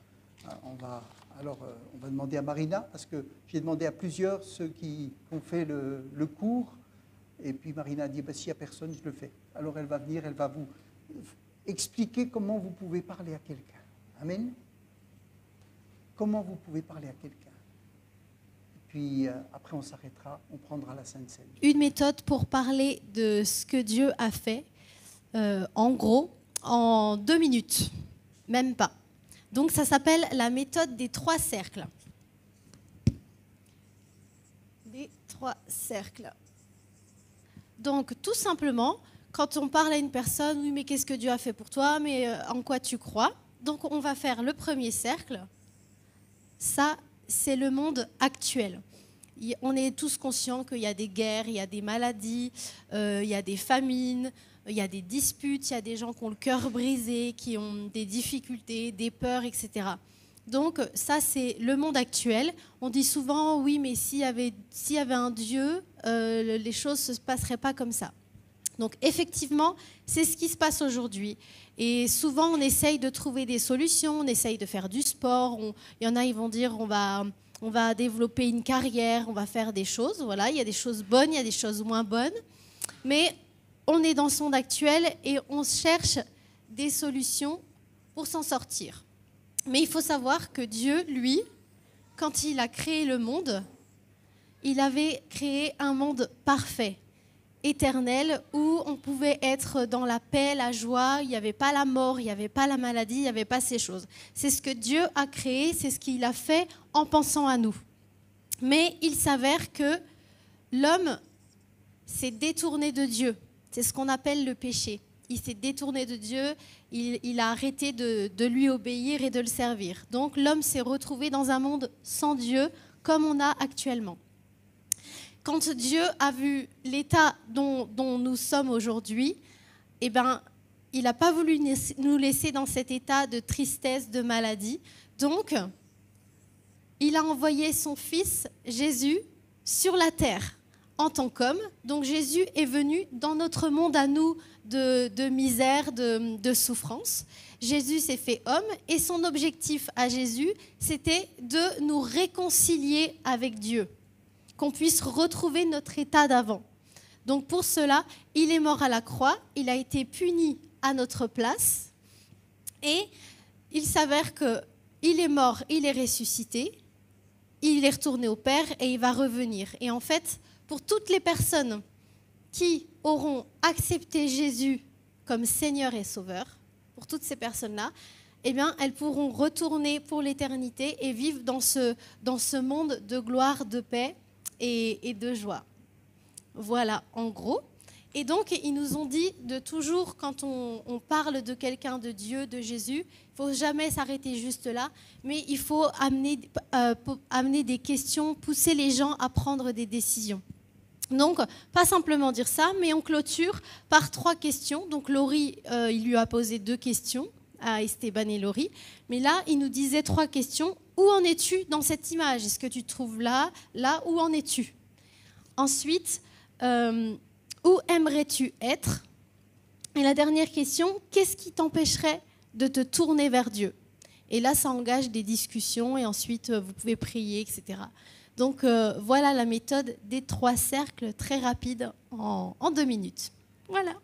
[SPEAKER 1] demander à Marina, parce que j'ai demandé à plusieurs, ceux qui ont fait le cours, et puis Marina a dit, s'il n'y a personne, je le fais. Alors elle va venir, elle va vous expliquer comment vous pouvez parler à quelqu'un. Amen. comment vous pouvez parler à quelqu'un. Et puis après on s'arrêtera, on prendra la Sainte Seine.
[SPEAKER 3] Une méthode pour parler de ce que Dieu a fait, en gros, en 2 minutes, même pas. Donc ça s'appelle la méthode des 3 cercles. Des 3 cercles. Donc tout simplement, quand on parle à une personne, oui mais qu'est-ce que Dieu a fait pour toi, mais en quoi tu crois? Donc on va faire le premier cercle. Ça, c'est le monde actuel. On est tous conscients qu'il y a des guerres, il y a des maladies, il y a des famines, il y a des disputes, il y a des gens qui ont le cœur brisé, qui ont des difficultés, des peurs, etc. Donc ça, c'est le monde actuel. On dit souvent, oui, mais s'il y avait un Dieu, les choses ne se passeraient pas comme ça. Donc effectivement, c'est ce qui se passe aujourd'hui. Et souvent, on essaye de trouver des solutions, on essaye de faire du sport. Il y en a, ils vont dire, on va développer une carrière, on va faire des choses. Voilà, il y a des choses bonnes, il y a des choses moins bonnes. Mais on est dans ce monde actuel et on cherche des solutions pour s'en sortir. Mais il faut savoir que Dieu, lui, quand il a créé le monde, il avait créé un monde parfait, éternel, où on pouvait être dans la paix, la joie, il n'y avait pas la mort, il n'y avait pas la maladie, il n'y avait pas ces choses. C'est ce que Dieu a créé, c'est ce qu'il a fait en pensant à nous. Mais il s'avère que l'homme s'est détourné de Dieu. C'est ce qu'on appelle le péché. Il s'est détourné de Dieu, il a arrêté de lui obéir et de le servir. Donc l'homme s'est retrouvé dans un monde sans Dieu, comme on a actuellement. Quand Dieu a vu l'état dont nous sommes aujourd'hui, eh ben, il n'a pas voulu nous laisser dans cet état de tristesse, de maladie. Donc, il a envoyé son fils Jésus sur la terre en tant qu'homme. Donc Jésus est venu dans notre monde à nous de misère, de souffrance. Jésus s'est fait homme et son objectif à Jésus, c'était de nous réconcilier avec Dieu, qu'on puisse retrouver notre état d'avant. Donc pour cela, il est mort à la croix, il a été puni à notre place et il s'avère qu'il est mort, il est ressuscité, il est retourné au Père et il va revenir. Et en fait, pour toutes les personnes qui auront accepté Jésus comme Seigneur et Sauveur, pour toutes ces personnes-là, eh bien, elles pourront retourner pour l'éternité et vivre dans ce monde de gloire, de paix et de joie. Voilà, en gros. Et donc, ils nous ont dit de toujours, quand on parle de quelqu'un, de Dieu, de Jésus, il ne faut jamais s'arrêter juste là, mais il faut amener des questions, pousser les gens à prendre des décisions. Donc, pas simplement dire ça, mais on clôture par 3 questions. Donc, Laurie, il lui a posé 2 questions à Esteban et Laurie. Mais là, il nous disait 3 questions. Où en es-tu dans cette image? Est-ce que tu te trouves là? Là, où en es-tu? Ensuite, où aimerais-tu être? Et la dernière question, qu'est-ce qui t'empêcherait de te tourner vers Dieu? Et là, ça engage des discussions et ensuite, vous pouvez prier, etc. Donc, voilà la méthode des 3 cercles très rapide en 2 minutes. Voilà.